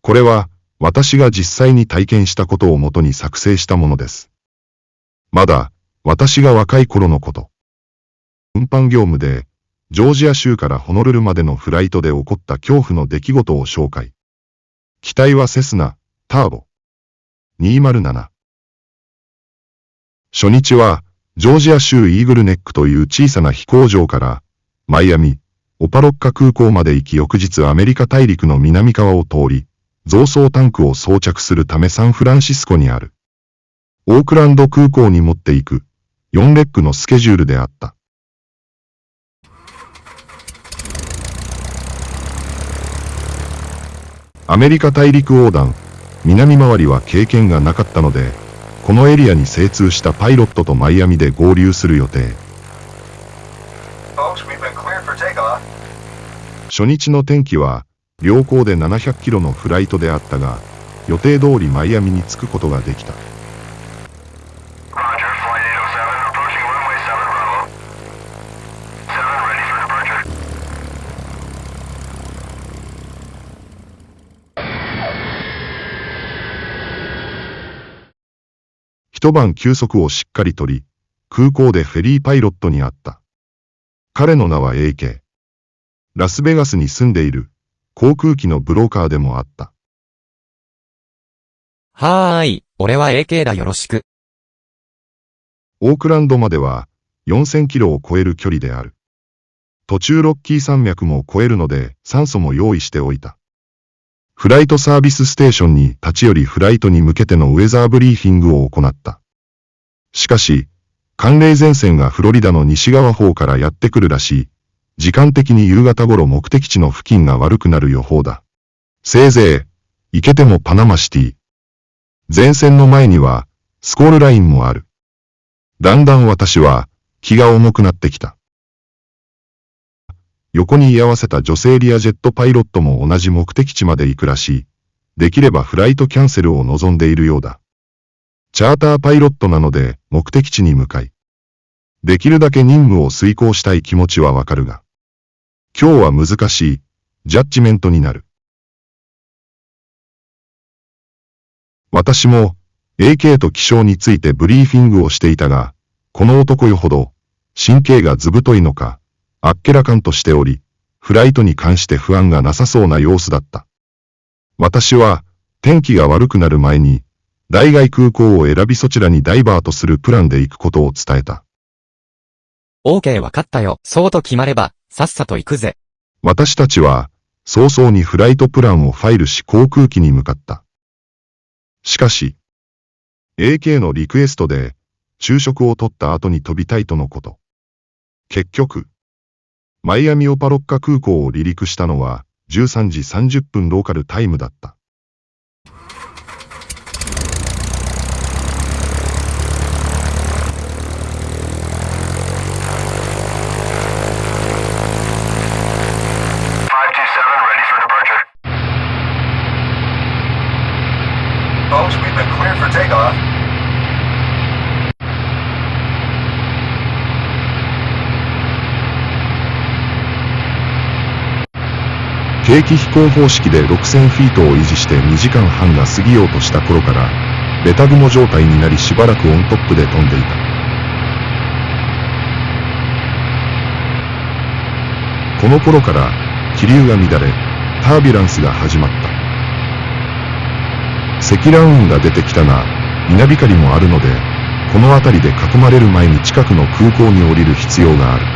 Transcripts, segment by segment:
これは、私が実際に体験したことをもとに作成したものです。まだ、私が若い頃のこと。運搬業務で、ジョージア州からホノルルまでのフライトで起こった恐怖の出来事を紹介。機体はセスナ、ターボ。207。初日は、ジョージア州イーグルネックという小さな飛行場から、マイアミ、オパロッカ空港まで行き翌日アメリカ大陸の南側を通り、増装タンクを装着するためサンフランシスコにある。オークランド空港に持っていく、4レッグのスケジュールであった。アメリカ大陸横断、南回りは経験がなかったので、このエリアに精通したパイロットとマイアミで合流する予定。初日の天気は、良好で700キロのフライトであったが、予定通りマイアミに着くことができた。一晩休息をしっかりとり、空港でフェリーパイロットに会った。彼の名は AK。ラスベガスに住んでいる、航空機のブローカーでもあった。はーい、俺は AK だよろしく。オークランドまでは4000キロを超える距離である。途中ロッキー山脈も越えるので酸素も用意しておいた。フライトサービスステーションに立ち寄りフライトに向けてのウェザーブリーフィングを行った。しかし、寒冷前線がフロリダの西側方からやってくるらしい。時間的に夕方頃目的地の付近が悪くなる予報だ。せいぜい、行けてもパナマシティ。前線の前には、スコールラインもある。だんだん私は、気が重くなってきた。横に居合わせた女性リアジェットパイロットも同じ目的地まで行くらしい。できればフライトキャンセルを望んでいるようだ。チャーターパイロットなので目的地に向かい。できるだけ任務を遂行したい気持ちはわかるが。今日は難しい、ジャッジメントになる。私も、AK と気象についてブリーフィングをしていたが、この男よほど、神経がずぶといのか、あっけらかんとしており、フライトに関して不安がなさそうな様子だった。私は、天気が悪くなる前に、代替空港を選びそちらにダイバートするプランで行くことを伝えた。OK わかったよ。そうと決まれば、さっさと行くぜ。私たちは、早々にフライトプランをファイルし航空機に向かった。しかし、AK のリクエストで、昼食を取った後に飛びたいとのこと。結局、マイアミオパロッカ空港を離陸したのは、13時30分ローカルタイムだった。計器飛行方式で6000フィートを維持して2時間半が過ぎようとした頃から、ベタ雲状態になりしばらくオントップで飛んでいた。この頃から、気流が乱れ、タービュランスが始まった。積乱雲が出てきたが、稲光もあるので、この辺りで囲まれる前に近くの空港に降りる必要がある。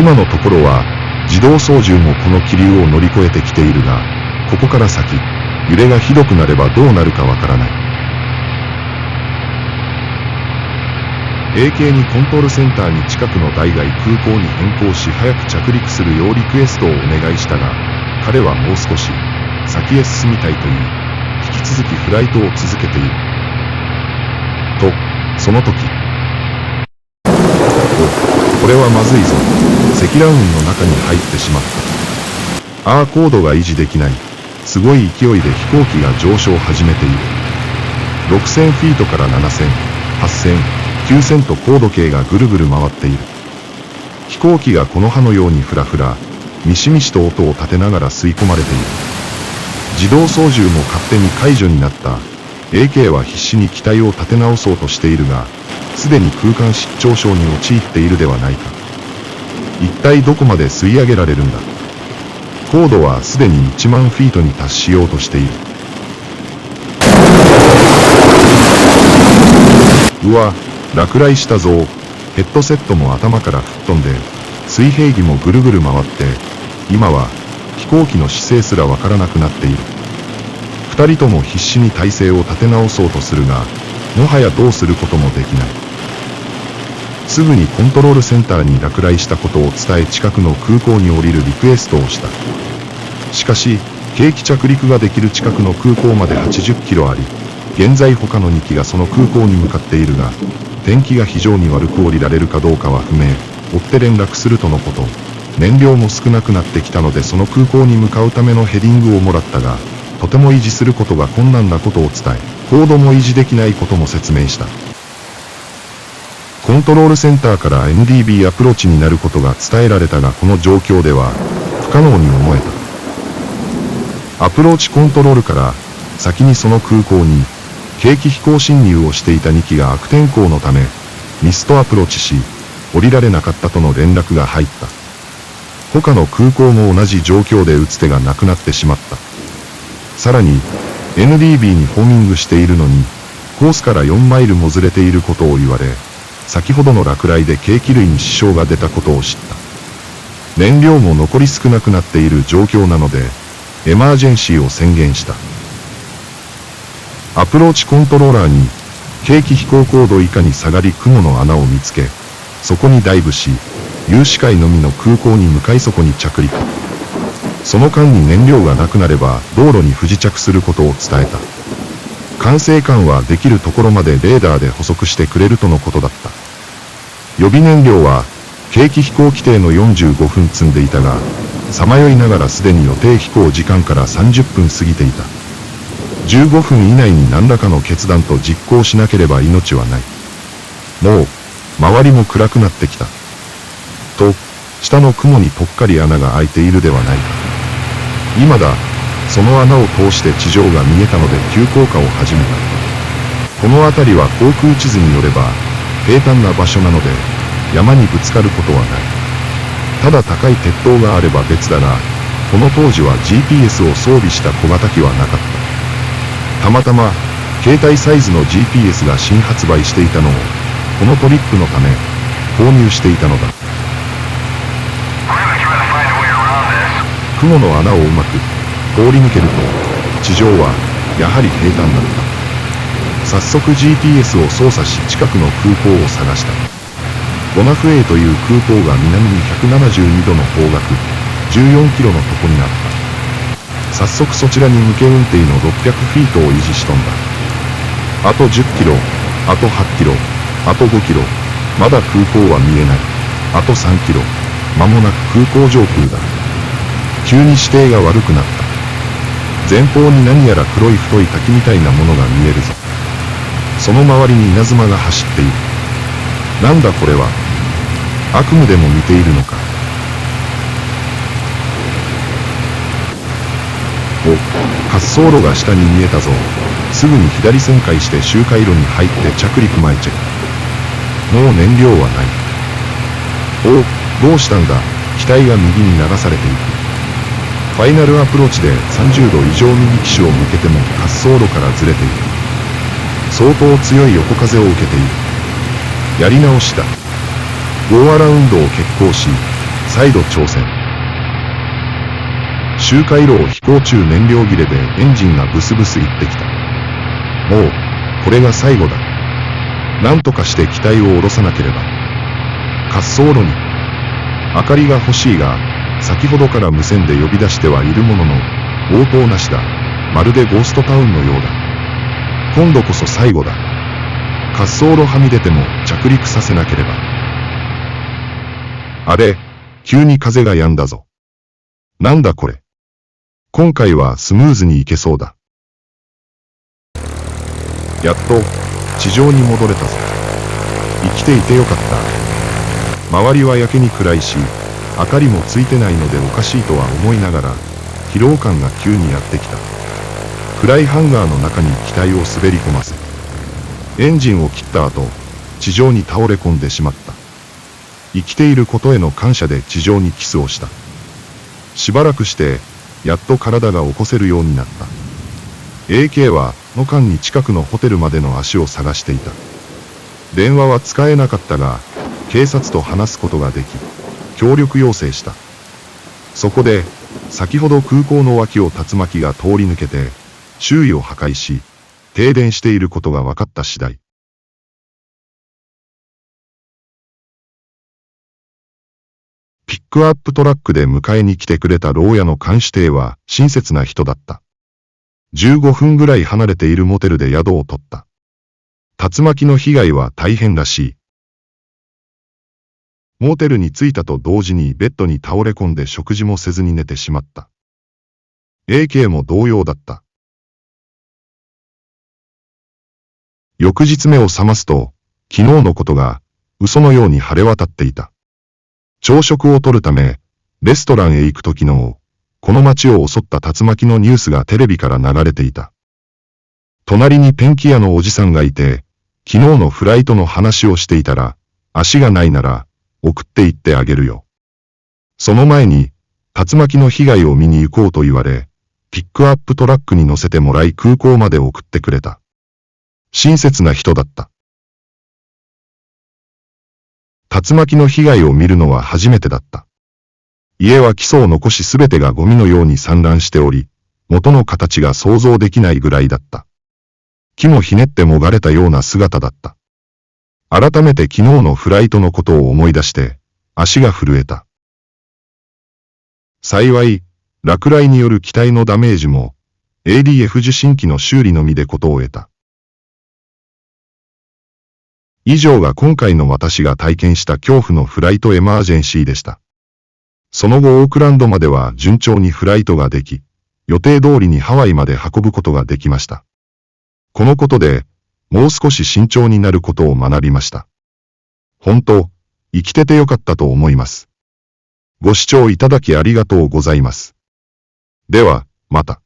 今のところは、自動操縦もこの気流を乗り越えてきているが、ここから先、揺れがひどくなればどうなるかわからない。AK にコントロールセンターに近くの代替空港に変更し早く着陸するようリクエストをお願いしたが、彼はもう少し先へ進みたいと言い、引き続きフライトを続けている。と、その時。これはまずいぞ。積乱雲の中に入ってしまった。高度が維持できない。すごい勢いで飛行機が上昇を始めている。6000フィートから7000、8000、9000と高度計がぐるぐる回っている。飛行機がこの葉のようにふらふら、ミシミシと音を立てながら吸い込まれている。自動操縦も勝手に解除になった。AK は必死に機体を立て直そうとしているが、すでに空間失調症に陥っているではないか。一体どこまで吸い上げられるんだ。高度はすでに1万フィートに達しようとしている。うわ、落雷したぞ。ヘッドセットも頭から吹っ飛んで、水平儀もぐるぐる回って、今は飛行機の姿勢すらわからなくなっている。二人とも必死に体勢を立て直そうとするが、もはやどうすることもできない。すぐにコントロールセンターに落雷したことを伝え近くの空港に降りるリクエストをした。しかし、計器着陸ができる近くの空港まで80キロあり、現在他の2機がその空港に向かっているが、天気が非常に悪く降りられるかどうかは不明。追って連絡するとのこと。燃料も少なくなってきたのでその空港に向かうためのヘディングをもらったが、とても維持することが困難なことを伝え、高度も維持できないことも説明した。コントロールセンターから NDB アプローチになることが伝えられたがこの状況では不可能に思えた。アプローチコントロールから先にその空港に計器飛行侵入をしていた2機が悪天候のためミストアプローチし降りられなかったとの連絡が入った。他の空港も同じ状況で打つ手がなくなってしまった。さらに NDB にホーミングしているのにコースから4マイルもずれていることを言われ、先ほどの落雷で計器類に支障が出たことを知った。燃料も残り少なくなっている状況なので、エマージェンシーを宣言した。アプローチコントローラーに、計器飛行高度以下に下がり雲の穴を見つけ、そこにダイブし、有視界のみの空港に向かいそこに着陸。その間に燃料がなくなれば道路に不時着することを伝えた。管制官はできるところまでレーダーで捕捉してくれるとのことだった。予備燃料は、計器飛行規定の45分積んでいたが、さまよいながらすでに予定飛行時間から30分過ぎていた。15分以内に何らかの決断と実行しなければ命はない。もう、周りも暗くなってきた。と、下の雲にぽっかり穴が開いているではないか。今だ。その穴を通して地上が見えたので急降下を始めた。この辺りは航空地図によれば平坦な場所なので山にぶつかることはない。ただ高い鉄塔があれば別だが、この当時は GPS を装備した小型機はなかった。たまたま携帯サイズの GPS が新発売していたのをこのトリップのため購入していたのだ。雲の穴をうまく通り抜けると、地上は、やはり平坦だった。早速 GPS を操作し近くの空港を探した。ボナフエイという空港が南に172度の方角、14キロのとこにあった。早速そちらに向け運転の600フィートを維持しとんだ。あと10キロ、あと8キロ、あと5キロ、まだ空港は見えない。あと3キロ、間もなく空港上空だ。急に視程が悪くなった。前方に何やら黒い太い滝みたいなものが見えるぞ。その周りに稲妻が走っている。なんだこれは。悪夢でも見ているのか。お、滑走路が下に見えたぞ。すぐに左旋回して周回路に入って着陸前チェック。もう燃料はない。お、どうしたんだ。機体が右に流されていく。ファイナルアプローチで30度以上右機種を向けても滑走路からずれている。相当強い横風を受けている。やり直しだ。ゴーアラウンドを決行し、再度挑戦。周回路を飛行中燃料切れでエンジンがブスブスいってきた。もう、これが最後だ。なんとかして機体を下ろさなければ。滑走路に。明かりが欲しいが、先ほどから無線で呼び出してはいるものの、応答なしだ。まるでゴーストタウンのようだ。今度こそ最後だ。滑走路はみ出ても着陸させなければ。あれ、急に風が止んだぞ。なんだこれ。今回はスムーズにいけそうだ。やっと、地上に戻れたぞ。生きていてよかった。周りはやけに暗いし、明かりもついてないのでおかしいとは思いながら、疲労感が急にやってきた。暗いハンガーの中に機体を滑り込ませ、エンジンを切った後、地上に倒れ込んでしまった。生きていることへの感謝で地上にキスをした。しばらくして、やっと体が起こせるようになった。AK は、の間に近くのホテルまでの足を探していた。電話は使えなかったが、警察と話すことができ、協力要請した。そこで、先ほど空港の脇を竜巻が通り抜けて、周囲を破壊し、停電していることが分かった次第。ピックアップトラックで迎えに来てくれた牢屋の看守邸は親切な人だった。15分ぐらい離れているモテルで宿を取った。竜巻の被害は大変らしい。モーテルに着いたと同時にベッドに倒れ込んで食事もせずに寝てしまった。AK も同様だった。翌日目を覚ますと、昨日のことが嘘のように晴れ渡っていた。朝食をとるため、レストランへ行くと昨日、この街を襲った竜巻のニュースがテレビから流れていた。隣にペンキ屋のおじさんがいて、昨日のフライトの話をしていたら、足がないなら、送って行ってあげるよ。その前に、竜巻の被害を見に行こうと言われ、ピックアップトラックに乗せてもらい空港まで送ってくれた。親切な人だった。竜巻の被害を見るのは初めてだった。家は基礎を残しすべてがゴミのように散乱しており、元の形が想像できないぐらいだった。木もひねってもがれたような姿だった。改めて昨日のフライトのことを思い出して、足が震えた。幸い、落雷による機体のダメージも、ADF 受信機の修理のみでことを得た。以上が今回の私が体験した恐怖のフライトエマージェンシーでした。その後オークランドまでは順調にフライトができ、予定通りにハワイまで運ぶことができました。このことで、もう少し慎重になることを学びました。本当、生きててよかったと思います。ご視聴いただきありがとうございます。では、また。